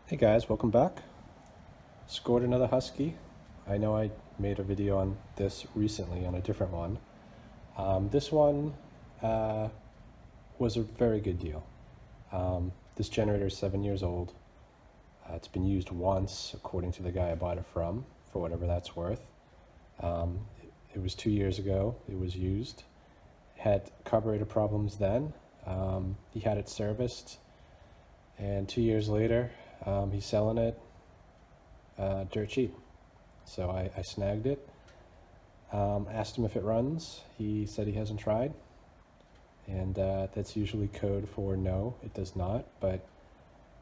Hey guys, welcome back. Scored another Husky. I know I made a video on this recently on a different one. This one was a very good deal. This generator is 7 years old. It's been used once, according to the guy I bought it from, for whatever that's worth. It was 2 years ago it was used. It had carburetor problems then. He had it serviced, and 2 years later, he's selling it dirt cheap. So I snagged it, asked him if it runs. He said he hasn't tried, and that's usually code for no, it does not, but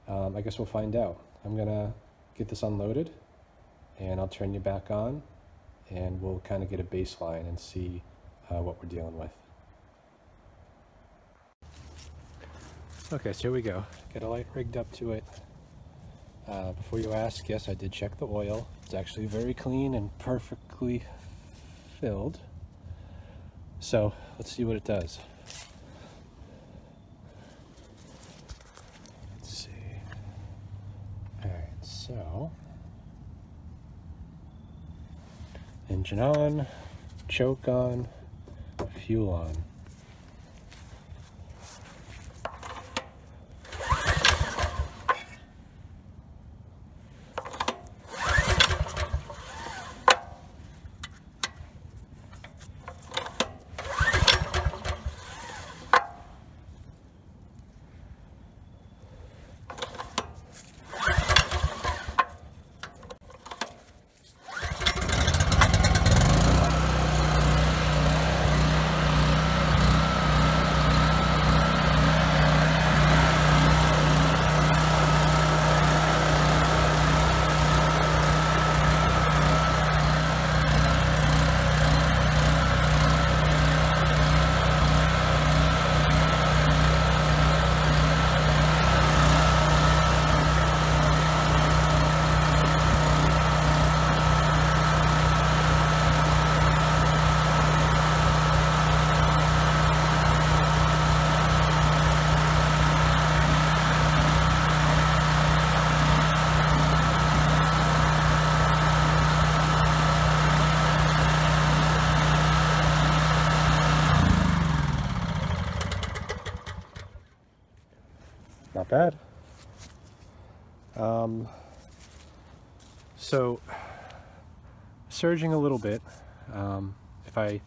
I guess we'll find out. I'm gonna get this unloaded and I'll turn you back on and we'll kind of get a baseline and see what we're dealing with. Okay, so here we go. Get a light rigged up to it. Before you ask, yes, I did check the oil. It's actually very clean and perfectly filled. So let's see what it does. Let's see. Alright, so engine on, choke on, fuel on. Not bad. So surging a little bit. If I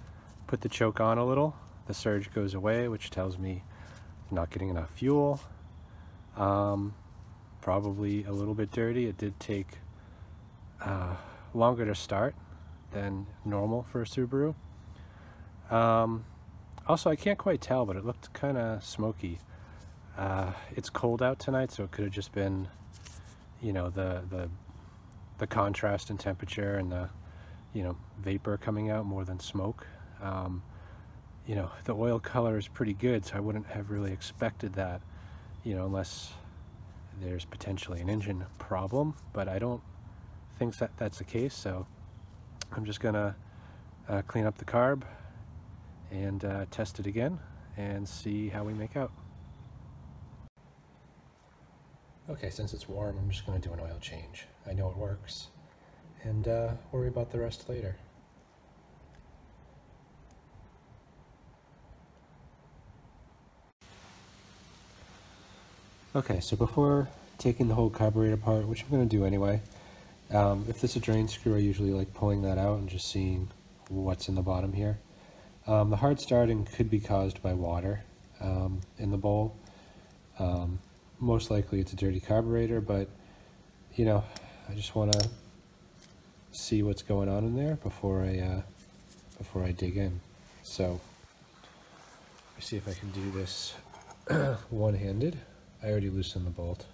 put the choke on a little, the surge goes away, which tells me I'm not getting enough fuel. Probably a little bit dirty. It did take longer to start than normal for a Subaru. Also, I can't quite tell, but it looked kind of smoky. It's cold out tonight, so it could have just been, you know, the contrast in temperature and the, you know, vapor coming out more than smoke. You know, the oil color is pretty good, so I wouldn't have really expected that, you know, unless there's potentially an engine problem, but I don't think that that's the case. So I'm just gonna clean up the carb and test it again and see how we make out. Okay, since it's warm, I'm just going to do an oil change. I know it works, and worry about the rest later. Okay, so before taking the whole carburetor apart, which I'm going to do anyway, if there's a drain screw, I usually like pulling that out and just seeing what's in the bottom here. The hard starting could be caused by water in the bowl. Most likely it's a dirty carburetor, but you know, I just want to see what's going on in there before I dig in. So let me see if I can do this one-handed. I already loosened the bolt.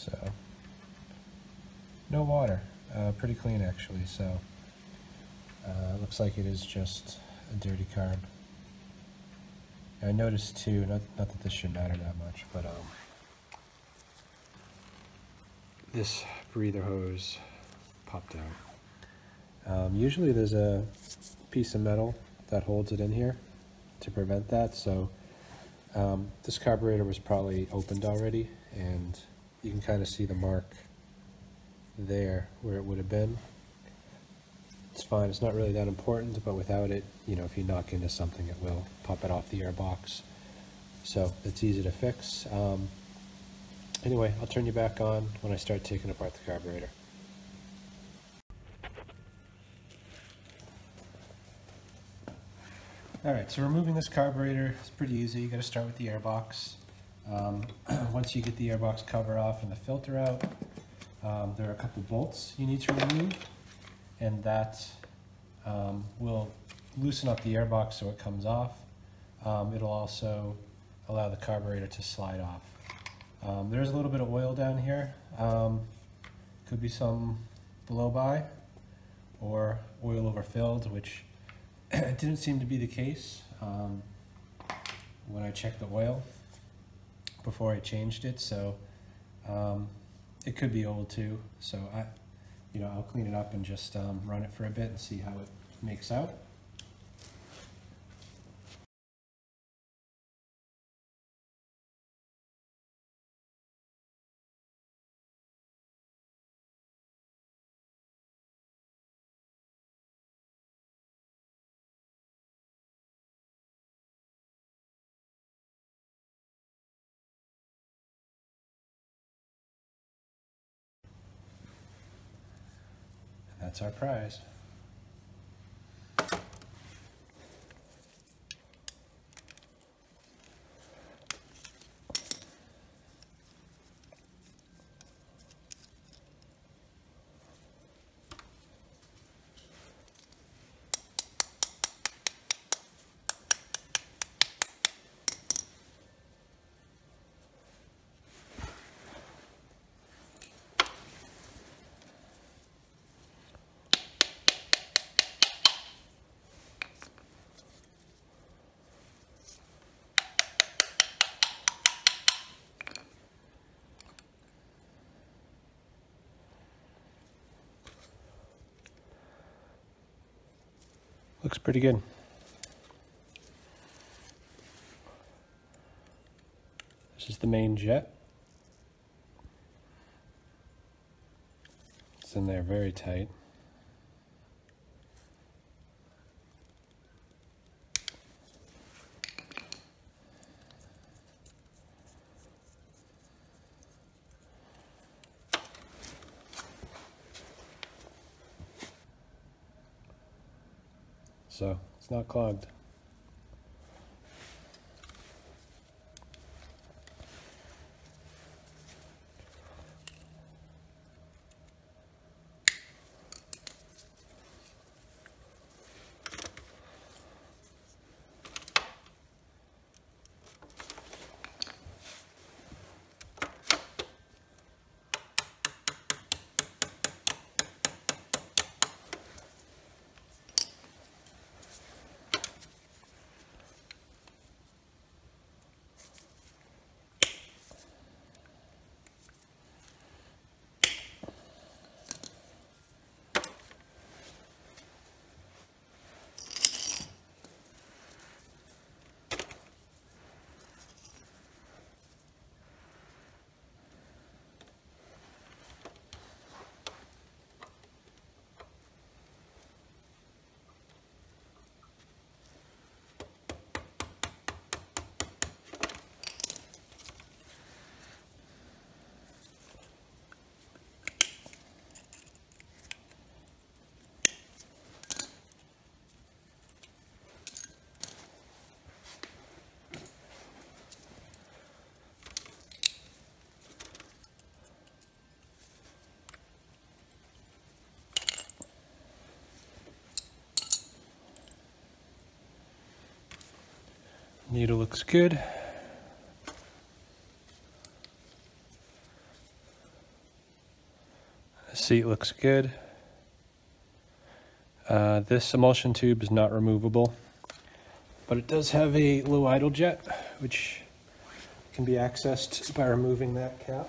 So no water, pretty clean actually. So looks like it is just a dirty carb. I noticed too, not that this should matter that much, but this breather hose popped out. Usually there's a piece of metal that holds it in here to prevent that, so this carburetor was probably opened already, and you can kind of see the mark there where it would have been. It's fine, it's not really that important, but without it, you know, if you knock into something, it will pop it off the air box. So it's easy to fix. Anyway, I'll turn you back on when I start taking apart the carburetor. Alright, so removing this carburetor is pretty easy. You got to start with the airbox. Once you get the airbox cover off and the filter out, there are a couple bolts you need to remove, and that will loosen up the airbox so it comes off. It'll also allow the carburetor to slide off. There's a little bit of oil down here. Could be some blow-by or oil overfilled, which didn't seem to be the case when I checked the oil before I changed it. So it could be old too. So I'll clean it up and just run it for a bit and see how it makes out. That's our prize. Looks pretty good. This is the main jet. It's in there very tight. So it's not clogged. Needle looks good. The seat looks good. This emulsion tube is not removable, but it does have a low idle jet, which can be accessed by removing that cap.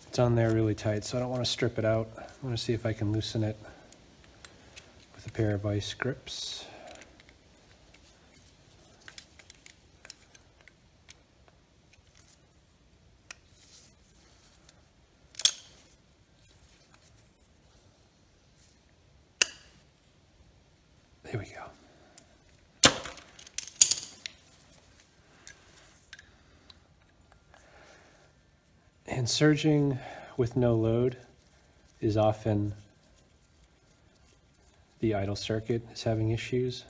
It's on there really tight, so I don't want to strip it out. I want to see if I can loosen it with a pair of vice grips. There we go. And surging with no load is often the idle circuit is having issues,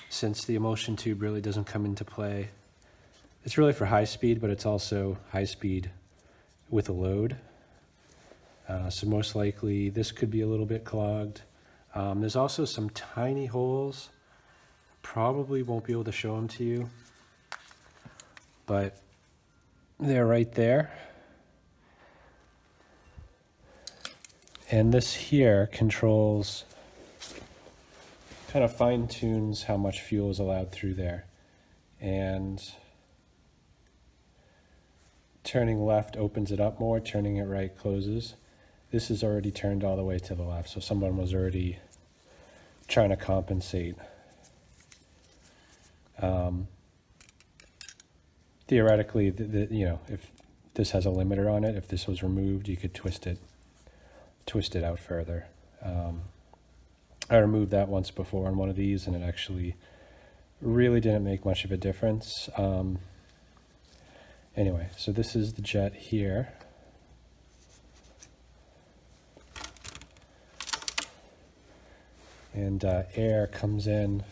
since the emulsion tube really doesn't come into play. It's really for high speed, but it's also high speed with a load. So most likely this could be a little bit clogged. There's also some tiny holes. Probably won't be able to show them to you, but they're right there. And this here controls, kind of fine tunes how much fuel is allowed through there. And turning left opens it up more, turning it right closes. This is already turned all the way to the left, so someone was already trying to compensate. Theoretically, you know, if this has a limiter on it, if this was removed, you could twist it out further. I removed that once before on one of these, and it actually really didn't make much of a difference. Anyway, so this is the jet here. And air comes in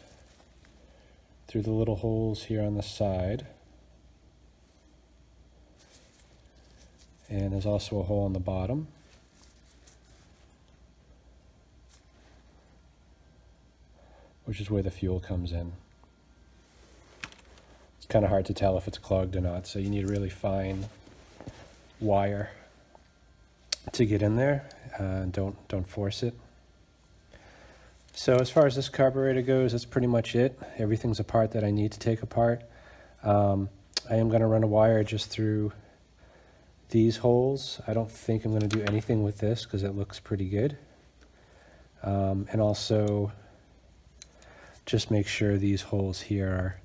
through the little holes here on the side. And there's also a hole on the bottom. Which is where the fuel comes in. It's kind of hard to tell if it's clogged or not, so you need a really fine wire to get in there. Don't force it. So as far as this carburetor goes, that's pretty much it. Everything's a part that I need to take apart. I am going to run a wire just through these holes. I don't think I'm going to do anything with this because it looks pretty good. And also just make sure these holes here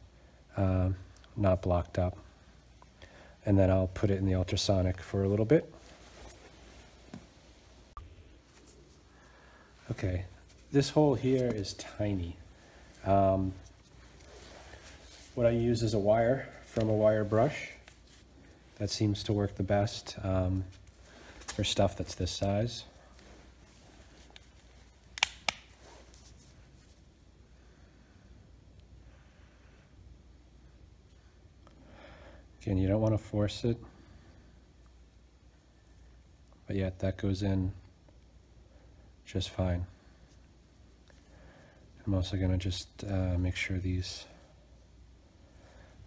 are not blocked up. And then I'll put it in the ultrasonic for a little bit. Okay, this hole here is tiny. What I use is a wire from a wire brush. That seems to work the best for stuff that's this size. Again, you don't want to force it, but yet that goes in just fine. I'm also going to just make sure these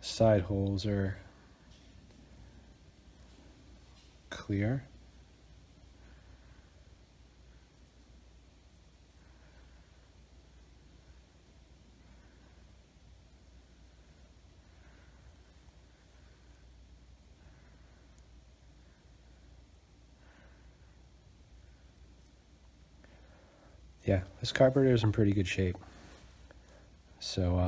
side holes are clear. Yeah, this carburetor is in pretty good shape. So,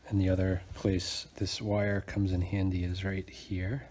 and the other place this wire comes in handy is right here.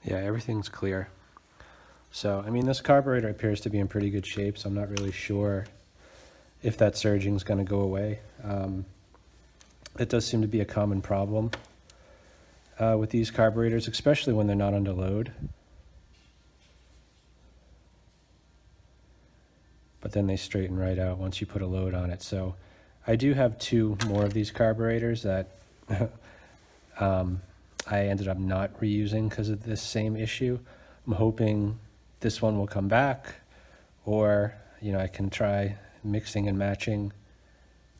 Yeah, everything's clear. So, I mean, this carburetor appears to be in pretty good shape, so I'm not really sure if that surging is going to go away. It does seem to be a common problem with these carburetors, especially when they're not under load. But then they straighten right out once you put a load on it. So I do have 2 more of these carburetors that I ended up not reusing because of this same issue. I'm hoping this one will come back, or I can try mixing and matching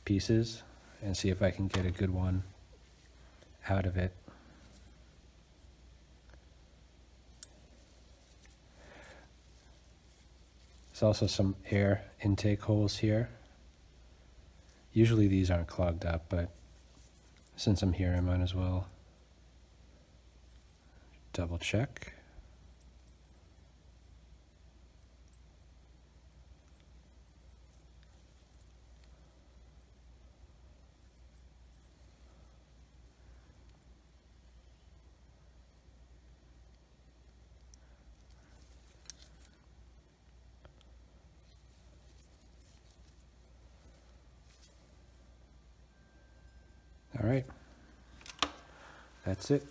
pieces and see if I can get a good one out of it. There's also some air intake holes here. Usually these aren't clogged up, but since I'm here, I might as well double check. All right, that's it.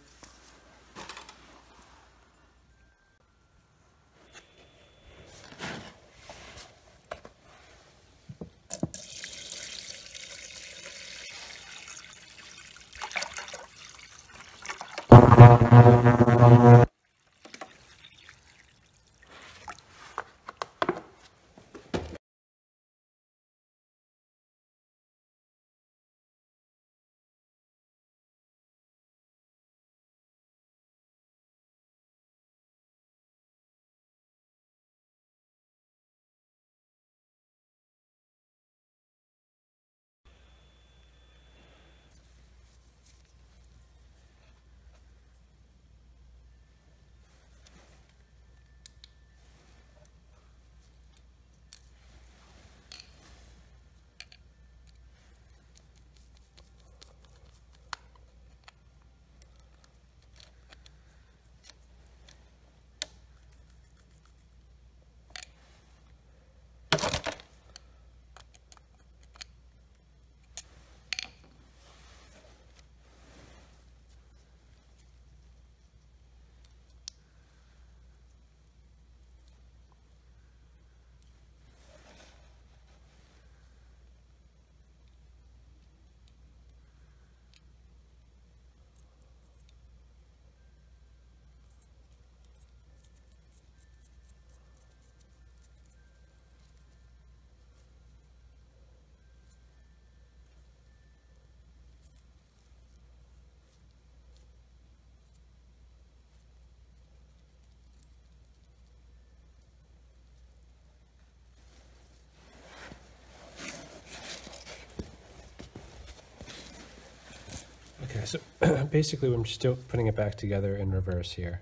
Okay, so basically I'm still putting it back together in reverse here.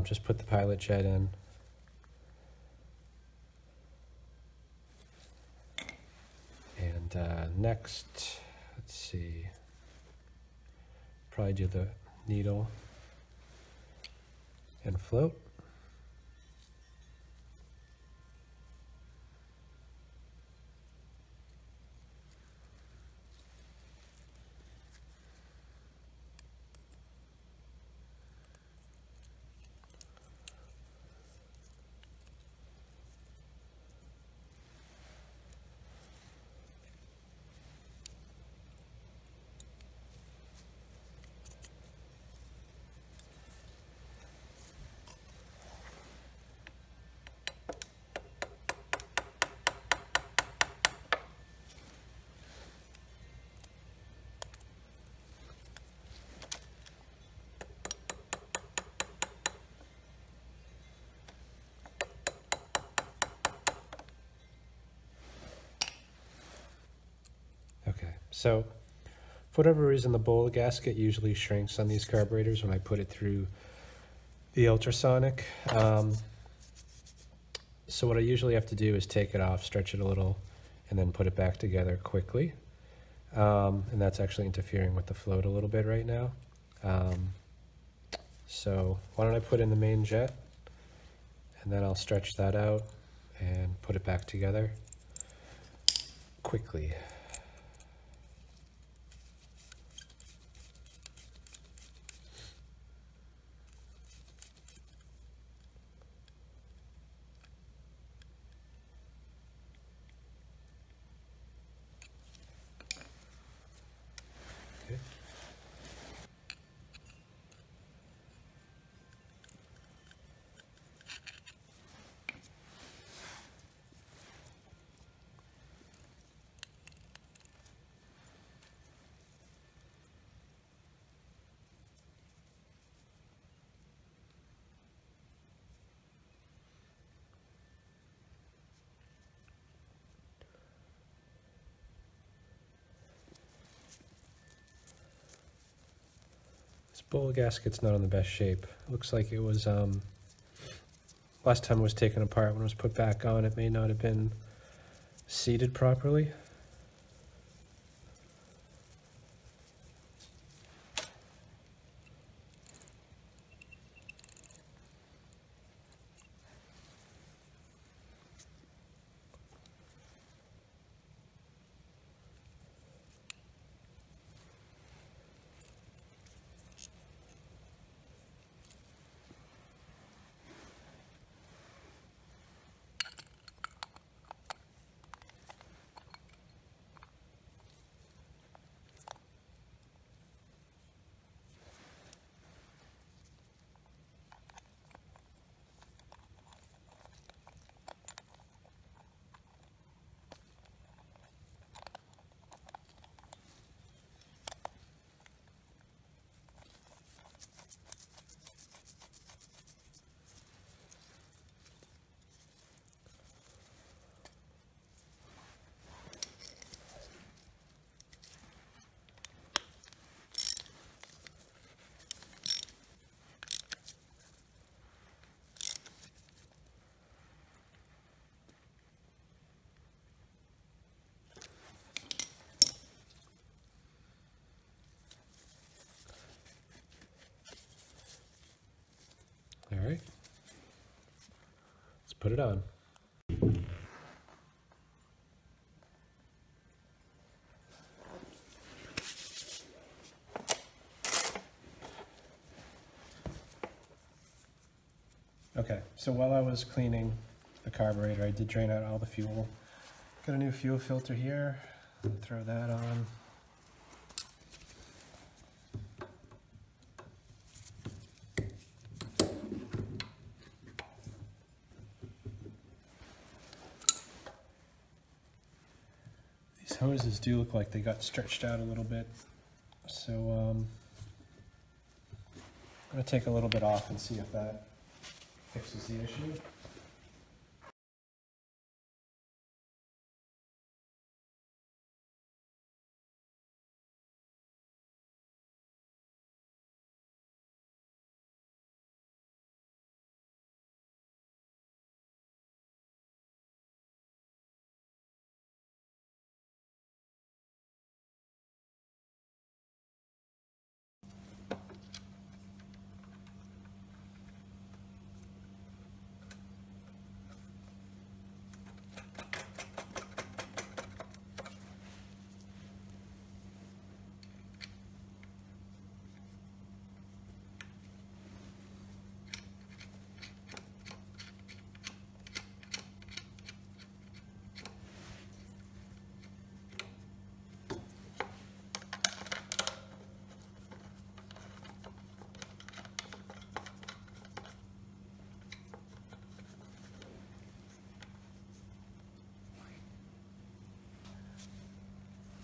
Just put the pilot jet in. And next, let's see, probably do the needle and float. Okay, so for whatever reason, the bowl gasket usually shrinks on these carburetors when I put it through the ultrasonic. So what I usually have to do is take it off, stretch it a little, and then put it back together quickly. And that's actually interfering with the float a little bit right now. So why don't I put in the main jet, and then I'll stretch that out and put it back together quickly. Okay. This bowl gasket's not in the best shape. Looks like it was, last time it was taken apart, when it was put back on, it may not have been seated properly. All right, let's put it on. Okay, so while I was cleaning the carburetor, I did drain out all the fuel. Got a new fuel filter here, throw that on. These hoses do look like they got stretched out a little bit, so I'm going to take a little bit off and see if that fixes the issue.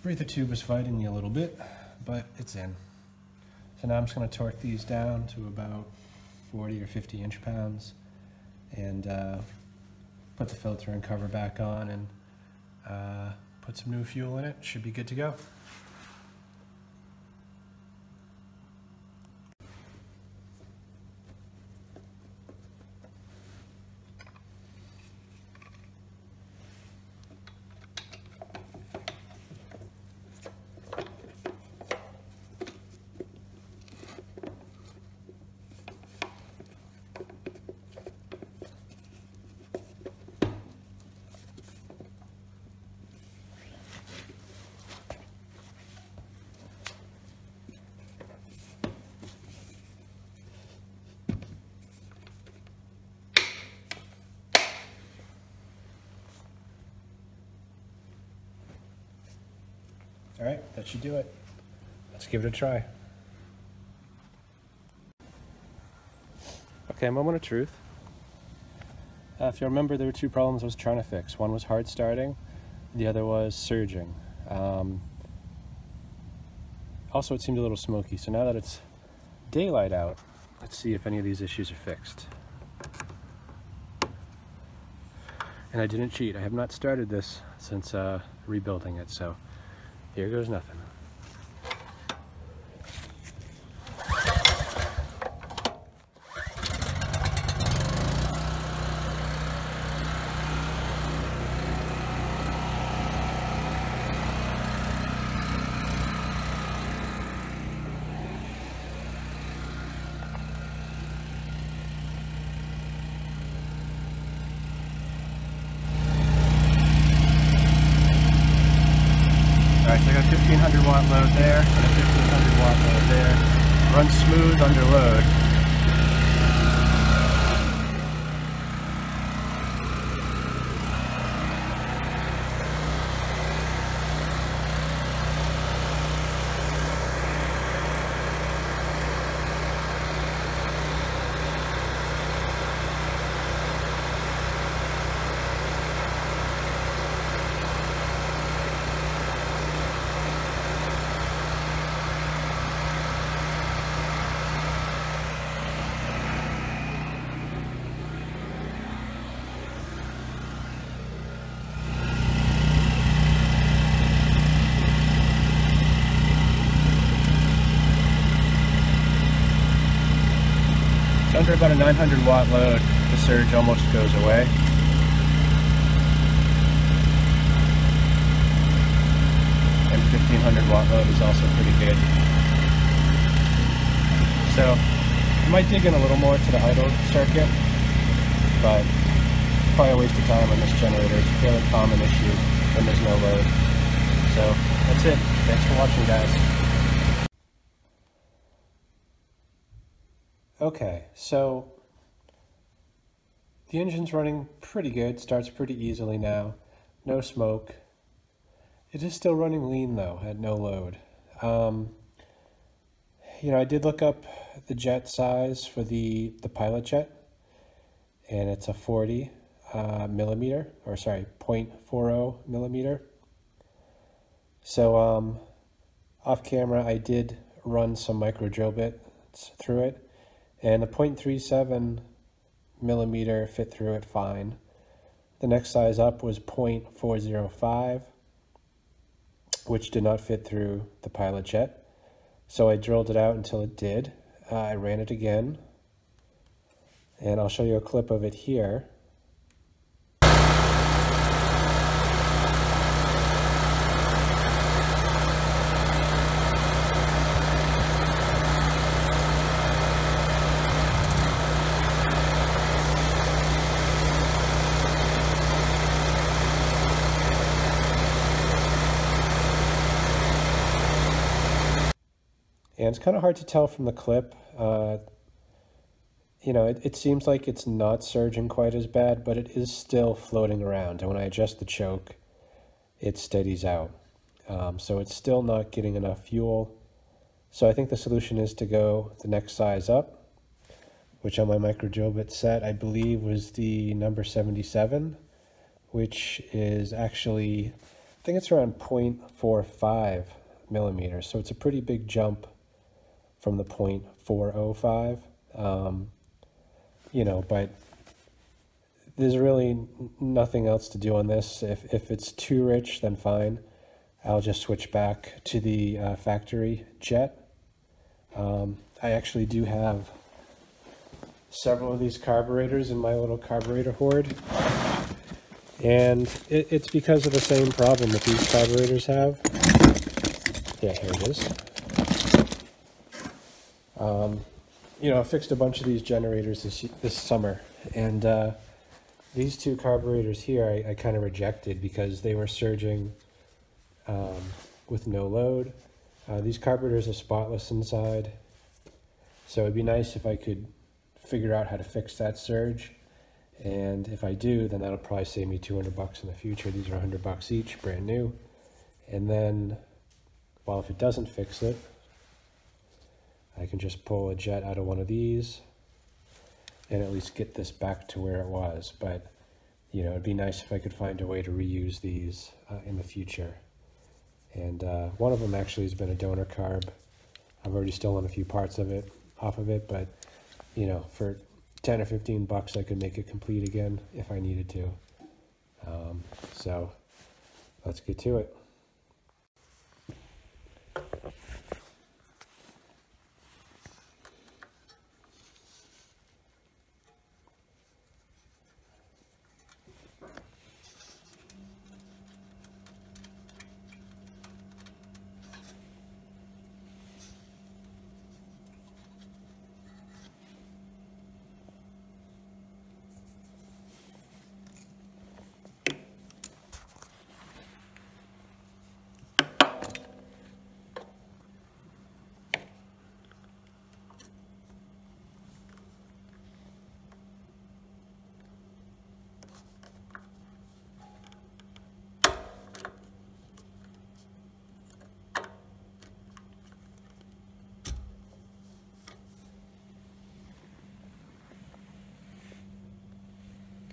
Breather tube was fighting me a little bit, but it's in. So now I'm just going to torque these down to about 40 or 50 inch-pounds and put the filter and cover back on and put some new fuel in it. Should be good to go. All right, that should do it. Let's give it a try. Okay, moment of truth. If you remember, there were two problems I was trying to fix. One was hard starting, the other was surging. Also, it seemed a little smoky, so now that it's daylight out, let's see if any of these issues are fixed. And I didn't cheat. I have not started this since rebuilding it, so here goes nothing. Alright, so I got a 1500 watt load there, and a 1500 watt load there. Runs smooth under load. Under about a 900 watt load, the surge almost goes away. And 1500 watt load is also pretty good. So, I might dig in a little more to the idle circuit, but probably a waste of time on this generator. It's a fairly common issue when there's no load. So, that's it. Thanks for watching, guys. Okay, so the engine's running pretty good, starts pretty easily now, no smoke. It is still running lean though, at no load. You know, I did look up the jet size for the pilot jet, and it's a 40 millimeter, or sorry, 0.40 millimeter. So off camera I did run some micro drill bits through it, and the 0.37 millimeter fit through it fine. The next size up was 0.405, which did not fit through the pilot jet. So I drilled it out until it did. I ran it again, and I'll show you a clip of it here. And it's kind of hard to tell from the clip. You know, it seems like it's not surging quite as bad, but it is still floating around. And when I adjust the choke, it steadies out. So it's still not getting enough fuel. So I think the solution is to go the next size up, which on my micro drill bit set, I believe was the number 77, which is actually, I think it's around 0.45 millimeters. So it's a pretty big jump from the 0.405, you know, but there's really nothing else to do on this. If it's too rich, then fine. I'll just switch back to the factory jet. I actually do have several of these carburetors in my little carburetor hoard, and it's because of the same problem that these carburetors have. Yeah, here it is. You know, I fixed a bunch of these generators this summer, and these two carburetors here I kind of rejected because they were surging with no load. These carburetors are spotless inside, so it'd be nice if I could figure out how to fix that surge, and if I do, then that'll probably save me $200 in the future. These are $100 each, brand new. And then Well, if it doesn't fix it, I can just pull a jet out of one of these and at least get this back to where it was. But, you know, it'd be nice if I could find a way to reuse these in the future. And one of them actually has been a donor carb. I've already stolen a few parts of it off of it, but, you know, for 10 or 15 bucks, I could make it complete again if I needed to. So let's get to it.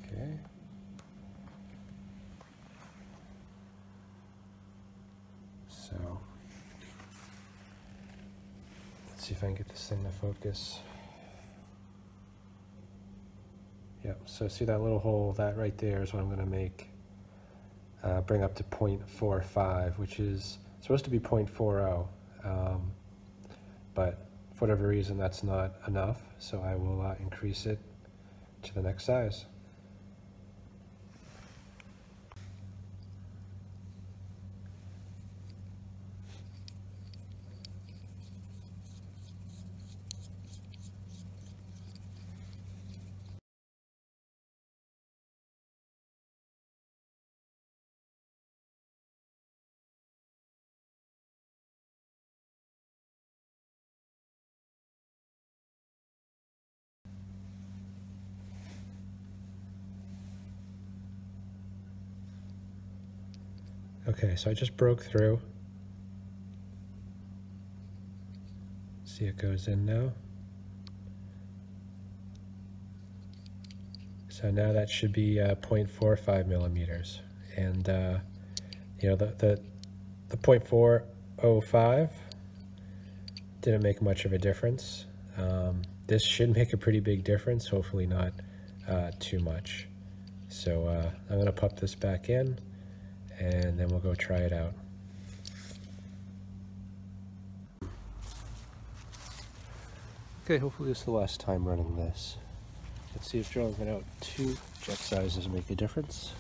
Okay. So let's see if I can get this thing to focus. Yep, so see that little hole, that right there is what I'm going to make, bring up to 0.45, which is supposed to be 0.40, but for whatever reason that's not enough, so I will increase it to the next size. Okay, so I just broke through. See, it goes in now. So now that should be 0.45 millimeters. And, you know, the 0.405 didn't make much of a difference. This should make a pretty big difference, hopefully not too much. So I'm going to pop this back in, and then we'll go try it out. Okay, hopefully this is the last time running this. Let's see if drilling it out 2 jet sizes make a difference.